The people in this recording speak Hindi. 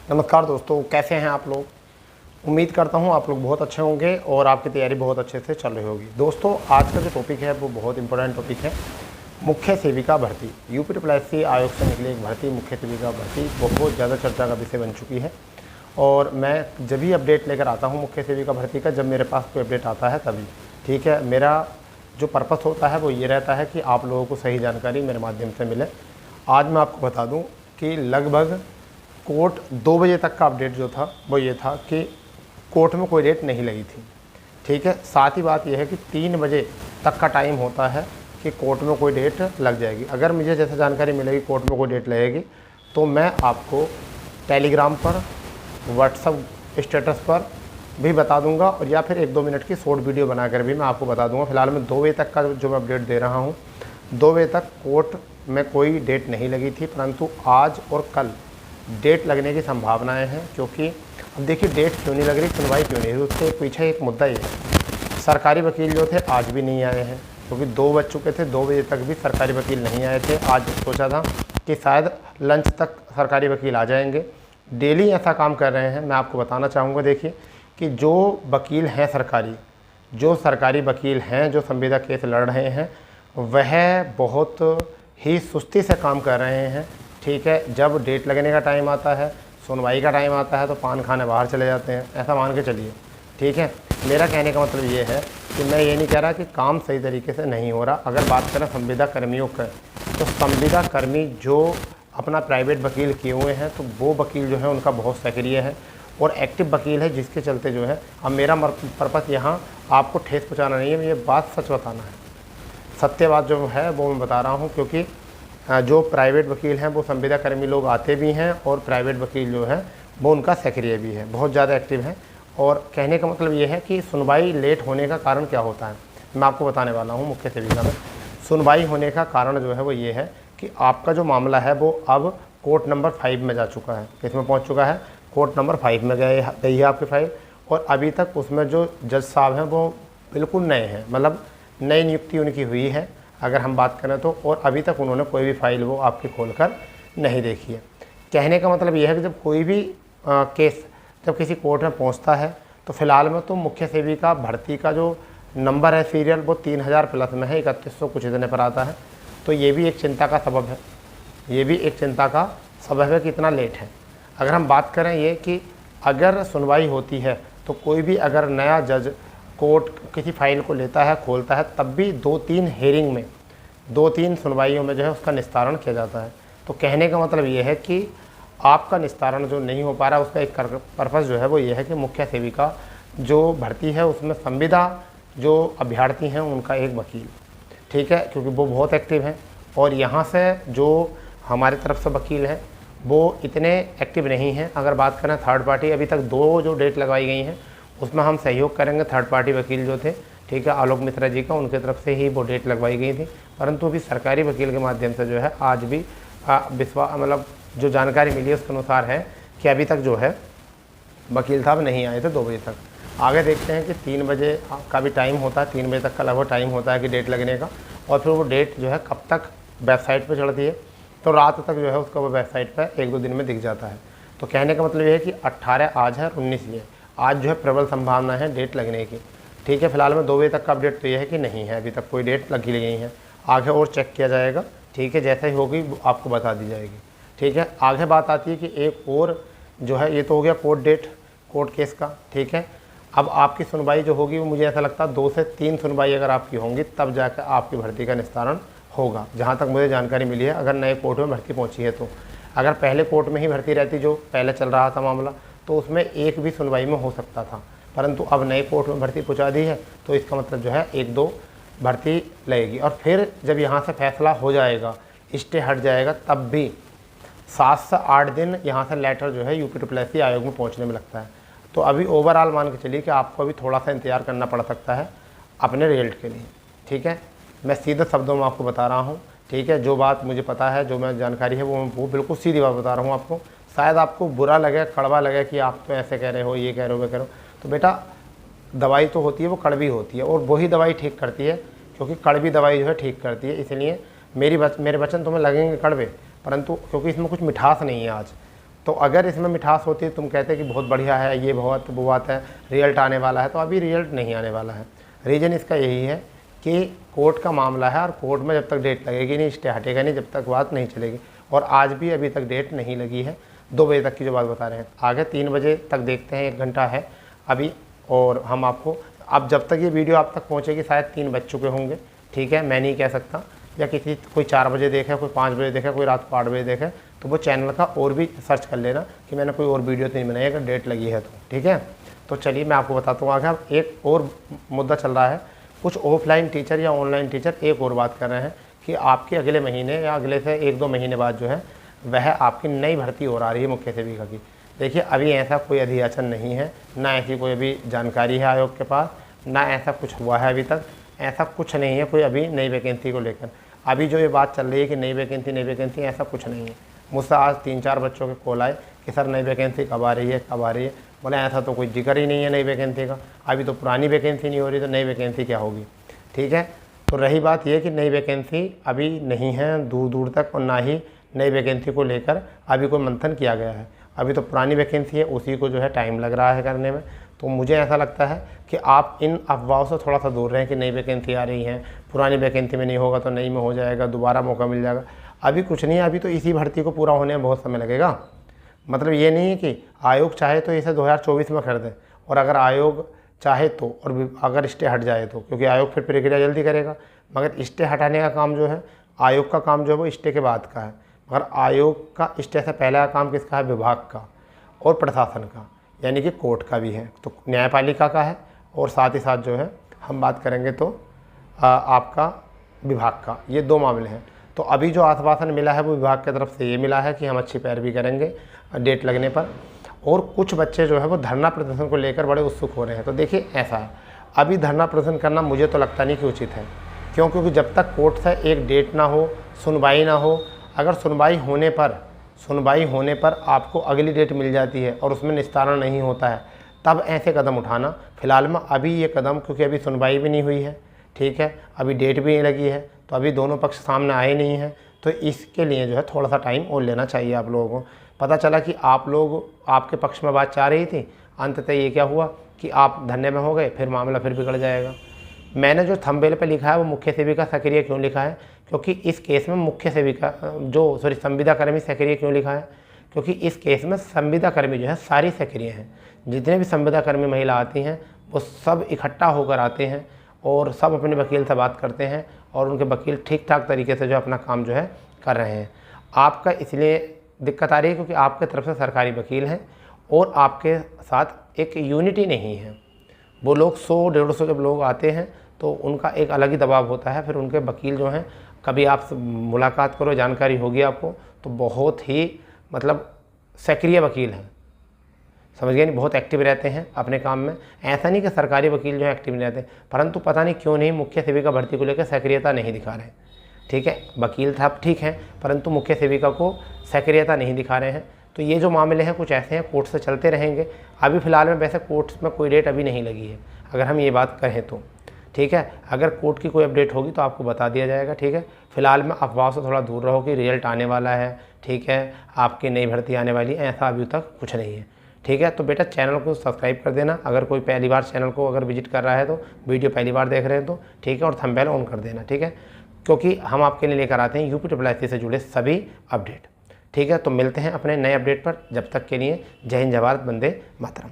नमस्कार दोस्तों, कैसे हैं आप लोग। उम्मीद करता हूं आप लोग बहुत अच्छे होंगे और आपकी तैयारी बहुत अच्छे से चल रही होगी। दोस्तों, आज का जो टॉपिक है वो बहुत इंपॉर्टेंट टॉपिक है। मुख्य सेविका भर्ती, यूपीपीएससी आयोग से निकली एक भर्ती, मुख्य सेविका भर्ती बहुत ज़्यादा चर्चा का विषय बन चुकी है। और मैं जब भी अपडेट लेकर आता हूँ मुख्य सेविका भर्ती का, जब मेरे पास कोई अपडेट आता है तभी, ठीक है। मेरा जो पर्पस होता है वो ये रहता है कि आप लोगों को सही जानकारी मेरे माध्यम से मिले। आज मैं आपको बता दूं कि लगभग कोर्ट 2 बजे तक का अपडेट जो था वो ये था कि कोर्ट में कोई डेट नहीं लगी थी, ठीक है। साथ ही बात यह है कि 3 बजे तक का टाइम होता है कि कोर्ट में कोई डेट लग जाएगी। अगर मुझे जैसे जानकारी मिलेगी कोर्ट में कोई डेट लगेगी तो मैं आपको टेलीग्राम पर, व्हाट्सएप स्टेटस पर भी बता दूंगा, और या फिर 1-2 मिनट की शॉर्ट वीडियो बनाकर भी मैं आपको बता दूंगा। फिलहाल मैं 2 बजे तक का जो मैं अपडेट दे रहा हूँ, 2 बजे तक कोर्ट में कोई डेट नहीं लगी थी, परंतु आज और कल डेट लगने की संभावनाएं हैं। क्योंकि अब देखिए डेट क्यों नहीं लग रही, सुनवाई क्यों नहीं, उसके पीछे एक मुद्दा ये है। सरकारी वकील जो थे आज भी नहीं आए हैं, क्योंकि 2 बज चुके थे, 2 बजे तक भी सरकारी वकील नहीं आए थे। आज सोचा था कि शायद लंच तक सरकारी वकील आ जाएंगे। डेली ऐसा काम कर रहे हैं। मैं आपको बताना चाहूँगा, देखिए कि जो वकील हैं सरकारी, जो सरकारी वकील हैं जो संविदा केस लड़ रहे हैं, वह बहुत ही सुस्ती से काम कर रहे हैं, ठीक है। जब डेट लगने का टाइम आता है, सुनवाई का टाइम आता है, तो पान खाने बाहर चले जाते हैं, ऐसा मान के चलिए, ठीक है। मेरा कहने का मतलब ये है कि मैं ये नहीं कह रहा कि काम सही तरीके से नहीं हो रहा। अगर बात करें संविदा कर्मियों का, तो संविदा कर्मी जो अपना प्राइवेट वकील किए हुए हैं, तो वो वकील जो है उनका बहुत सक्रिय है और एक्टिव वकील है, जिसके चलते जो है, अब मेरा पर्पस यहाँ आपको ठेस पहुँचाना नहीं है, ये बात सच बताना है, सत्य बात जो है वो मैं बता रहा हूँ। क्योंकि जो प्राइवेट वकील हैं वो संविदा कर्मी लोग आते भी हैं, और प्राइवेट वकील जो है वो उनका सक्रिय भी है, बहुत ज़्यादा एक्टिव हैं। और कहने का मतलब ये है कि सुनवाई लेट होने का कारण क्या होता है, मैं आपको बताने वाला हूँ। मुख्य सेविका में सुनवाई होने का कारण जो है वो ये है कि आपका जो मामला है वो अब कोर्ट नंबर 5 में जा चुका है। किसमें पहुँच चुका है? कोर्ट नंबर 5 में गई है आपकी फाइल। और अभी तक उसमें जो जज साहब हैं वो बिल्कुल नए हैं, मतलब नई नियुक्ति उनकी हुई है अगर हम बात करें तो। और अभी तक उन्होंने कोई भी फाइल वो आपकी खोलकर नहीं देखी है। कहने का मतलब यह है कि जब कोई भी केस जब किसी कोर्ट में पहुंचता है, तो फिलहाल में तो मुख्य सेविका भर्ती का जो नंबर है सीरियल वो 3000 प्लस में है, 3100 कुछ इतने पर आता है। तो ये भी एक चिंता का सबब है, ये भी एक चिंता का सबब है कि इतना लेट है। अगर हम बात करें ये कि अगर सुनवाई होती है तो कोई भी अगर नया जज कोर्ट किसी फाइल को लेता है, खोलता है, तब भी 2-3 हेयरिंग में, 2-3 सुनवाइयों में जो है उसका निस्तारण किया जाता है। तो कहने का मतलब ये है कि आपका निस्तारण जो नहीं हो पा रहा, उसका एक पर्पस जो है वो ये है कि मुख्य सेविका जो भर्ती है उसमें संविदा जो अभ्यर्थी हैं उनका एक वकील, ठीक है, क्योंकि वो बहुत एक्टिव हैं। और यहाँ से जो हमारी तरफ से वकील हैं वो इतने एक्टिव नहीं हैं। अगर बात करें थर्ड पार्टी, अभी तक 2 जो डेट लगवाई गई हैं उसमें हम सहयोग करेंगे। थर्ड पार्टी वकील जो थे, ठीक है, आलोक मिश्रा जी का, उनकी तरफ से ही वो डेट लगवाई गई थी। परंतु अभी सरकारी वकील के माध्यम से जो है आज भी मतलब जो जानकारी मिली है उसके अनुसार है कि अभी तक जो है वकील साहब नहीं आए थे 2 बजे तक। आगे देखते हैं कि 3 बजे का भी टाइम होता है, 3 बजे तक का लगभग टाइम होता है कि डेट लगने का। और फिर वो डेट जो है कब तक वेबसाइट पर चढ़ती है, तो रात तक जो है उसका वो वेबसाइट पर 1-2 दिन में दिख जाता है। तो कहने का मतलब ये है कि 18 आज है और 19 ये, आज जो है प्रबल संभावना है डेट लगने की, ठीक है। फिलहाल में 2 बजे तक का अपडेट तो ये है कि नहीं है, अभी तक कोई डेट लगी गई है। आगे और चेक किया जाएगा, ठीक है, जैसे ही होगी आपको बता दी जाएगी, ठीक है। आगे बात आती है कि एक और जो है, ये तो हो गया कोर्ट डेट, कोर्ट केस का, ठीक है। अब आपकी सुनवाई जो होगी वो मुझे ऐसा लगता है 2 से 3 सुनवाई अगर आपकी होंगी तब जाकर आपकी भर्ती का निस्तारण होगा, जहाँ तक मुझे जानकारी मिली है। अगर नए कोर्ट में भर्ती पहुँची है तो, अगर पहले कोर्ट में ही भर्ती रहती जो पहले चल रहा था मामला, तो उसमें एक भी सुनवाई में हो सकता था। परंतु अब नए कोर्ट में भर्ती पहुँचा दी है, तो इसका मतलब जो है 1-2 भर्ती लगेगी। और फिर जब यहाँ से फैसला हो जाएगा, स्टे हट जाएगा, तब भी 7 से 8 दिन यहाँ से लेटर जो है यूपीपीएससी आयोग में पहुँचने में लगता है। तो अभी ओवरऑल मान के चलिए कि आपको अभी थोड़ा सा इंतजार करना पड़ सकता है अपने रिजल्ट के लिए, ठीक है। मैं सीधे शब्दों में आपको बता रहा हूँ, ठीक है। जो बात मुझे पता है, जो मैं जानकारी है वो बिल्कुल सीधी बात बता रहा हूँ आपको। शायद आपको बुरा लगे, कड़वा लगे कि आप तो ऐसे कह रहे हो, ये कह रहे हो, वे कह रहे हो, तो बेटा दवाई तो होती है वो कड़वी होती है, और वही दवाई ठीक करती है, क्योंकि कड़वी दवाई जो है ठीक करती है। इसलिए मेरे वचन तुम्हें लगेंगे कड़वे, परंतु क्योंकि इसमें कुछ मिठास नहीं है आज, तो अगर इसमें मिठास होती, तुम कहते कि बहुत बढ़िया है, ये बहुत वो बात है, रिजल्ट आने वाला है, तो अभी रिजल्ट नहीं आने वाला है। रीज़न इसका यही है कि कोर्ट का मामला है और कोर्ट में जब तक डेट लगेगी नहीं, स्टे हटेगा नहीं, जब तक बात नहीं चलेगी। और आज भी अभी तक डेट नहीं लगी है, 2 बजे तक की जो बात बता रहे हैं। आगे 3 बजे तक देखते हैं, 1 घंटा है अभी, और हम आपको, अब जब तक ये वीडियो आप तक पहुँचेगी शायद 3 बज चुके होंगे, ठीक है, मैं नहीं कह सकता, या कोई 4 बजे देखे, कोई 5 बजे देखे, कोई रात को 8 बजे देखे, तो वो चैनल का और भी सर्च कर लेना कि मैंने कोई और वीडियो तो नहीं बनाई अगर डेट लगी है तो, ठीक है। तो चलिए मैं आपको बताता हूँ आगे। अब एक और मुद्दा चल रहा है, कुछ ऑफलाइन टीचर या ऑनलाइन टीचर एक और बात कर रहे हैं कि आपके अगले महीने या अगले से 1-2 महीने बाद जो है वह आपकी नई भर्ती हो रही है मुख्य सेविका की। देखिए अभी ऐसा कोई अधियाचन नहीं है, ना ऐसी कोई अभी जानकारी है आयोग के पास, ना ऐसा कुछ हुआ है अभी तक, ऐसा कुछ नहीं है कोई अभी नई वैकेंसी को लेकर। अभी जो ये बात चल रही है कि नई वैकेंसी, ऐसा कुछ नहीं है। मुझसे आज 3-4 बच्चों के कॉल आए कि सर नई वैकेंसी कब आ रही है, कब आ रही है। बोले ऐसा तो कोई जिक्र ही नहीं है नई वैकेंसी का, अभी तो पुरानी वैकेंसी नहीं हो रही, तो नई वैकेंसी क्या होगी, ठीक है। तो रही बात ये कि नई वैकेंसी अभी नहीं है दूर दूर तक, और ना ही नई वैकेंसी को लेकर अभी कोई मंथन किया गया है। अभी तो पुरानी वैकेंसी है, उसी को जो है टाइम लग रहा है करने में। तो मुझे ऐसा लगता है कि आप इन अफवाहों से थोड़ा सा दूर रहें कि नई वैकेंसी आ रही है, पुरानी वैकेंसी में नहीं होगा तो नई में हो जाएगा, दोबारा मौका मिल जाएगा। अभी कुछ नहीं है, अभी तो इसी भर्ती को पूरा होने में बहुत समय लगेगा। मतलब ये नहीं है कि आयोग चाहे तो इसे 2024 में कर दे, और अगर आयोग चाहे तो, और अगर स्टे हट जाए तो, क्योंकि आयोग फिर प्रक्रिया जल्दी करेगा। मगर स्टे हटाने का काम जो है, आयोग का काम जो है वो स्टे के बाद का है। मगर आयोग का स्टे से पहले का काम किसका है, विभाग का और प्रशासन का, यानी कि कोर्ट का भी है, तो न्यायपालिका का है, और साथ ही साथ जो है हम बात करेंगे तो आपका विभाग का। ये 2 मामले हैं। तो अभी जो आश्वासन मिला है वो विभाग की तरफ से ये मिला है कि हम अच्छी पैरवी करेंगे डेट लगने पर। और कुछ बच्चे जो है वो धरना प्रदर्शन को लेकर बड़े उत्सुक हो रहे हैं। तो देखिए ऐसा है, अभी धरना प्रदर्शन करना मुझे तो लगता नहीं कि उचित है, क्योंकि जब तक कोर्ट से एक डेट ना हो, सुनवाई ना हो, अगर सुनवाई होने पर आपको अगली डेट मिल जाती है और उसमें निस्तारण नहीं होता है, तब ऐसे कदम उठाना। फिलहाल में अभी ये कदम, क्योंकि अभी सुनवाई भी नहीं हुई है, ठीक है, अभी डेट भी नहीं लगी है, तो अभी दोनों पक्ष सामने आए नहीं हैं, तो इसके लिए जो है थोड़ा सा टाइम और लेना चाहिए आप लोगों को। पता चला कि आप लोग, आपके पक्ष में बात चाह रही थी, अंततः ये क्या हुआ कि आप धरने में हो गए, फिर मामला फिर बिगड़ जाएगा। मैंने जो थंबनेल पे लिखा है वो मुख्य सेविका सक्रिय क्यों लिखा है, क्योंकि इस केस में मुख्य सेविका संविदा कर्मी सक्रिय क्यों लिखा है, क्योंकि इस केस में संविदा कर्मी जो है सारी सक्रिय हैं। जितने भी संविदा कर्मी महिला आती हैं वो सब इकट्ठा होकर आते हैं और सब अपने वकील से बात करते हैं, और उनके वकील ठीक ठाक तरीके से जो अपना काम जो है कर रहे हैं। आपका इसलिए दिक्कत आ रही है क्योंकि आपके तरफ से सरकारी वकील हैं और आपके साथ एक यूनिटी नहीं है। वो लोग 100-150 जब लोग आते हैं तो उनका एक अलग ही दबाव होता है। फिर उनके वकील जो हैं, कभी आप मुलाकात करो, जानकारी होगी आपको, तो बहुत ही मतलब सक्रिय वकील हैं, समझ गए नहीं, बहुत एक्टिव रहते हैं अपने काम में। ऐसा नहीं कि सरकारी वकील जो है एक्टिव नहीं रहते, परंतु पता नहीं क्यों नहीं मुख्य सेविका भर्ती को लेकर सक्रियता नहीं दिखा रहे, ठीक है। वकील साहब ठीक हैं, परंतु मुख्य सेविका को सक्रियता नहीं दिखा रहे हैं। तो ये जो मामले हैं कुछ ऐसे हैं, कोर्ट से चलते रहेंगे। अभी फ़िलहाल में वैसे कोर्ट में कोई डेट अभी नहीं लगी है, अगर हम ये बात कहें तो, ठीक है। अगर कोर्ट की कोई अपडेट होगी तो आपको बता दिया जाएगा, ठीक है। फिलहाल में अफवाह से थोड़ा दूर रहो कि रिजल्ट आने वाला है, ठीक है, आपकी नई भर्ती आने वाली है, ऐसा अभी तक कुछ नहीं है, ठीक है। तो बेटा चैनल को सब्सक्राइब कर देना, अगर कोई पहली बार चैनल को अगर विजिट कर रहा है तो, वीडियो पहली बार देख रहे हैं तो, ठीक है, और थंबनेल ऑन कर देना, ठीक है, क्योंकि हम आपके लिए लेकर आते हैं UPSSC से जुड़े सभी अपडेट, ठीक है। तो मिलते हैं अपने नए अपडेट पर, जब तक के लिए जय हिंद, जय भारत, वंदे मातरम।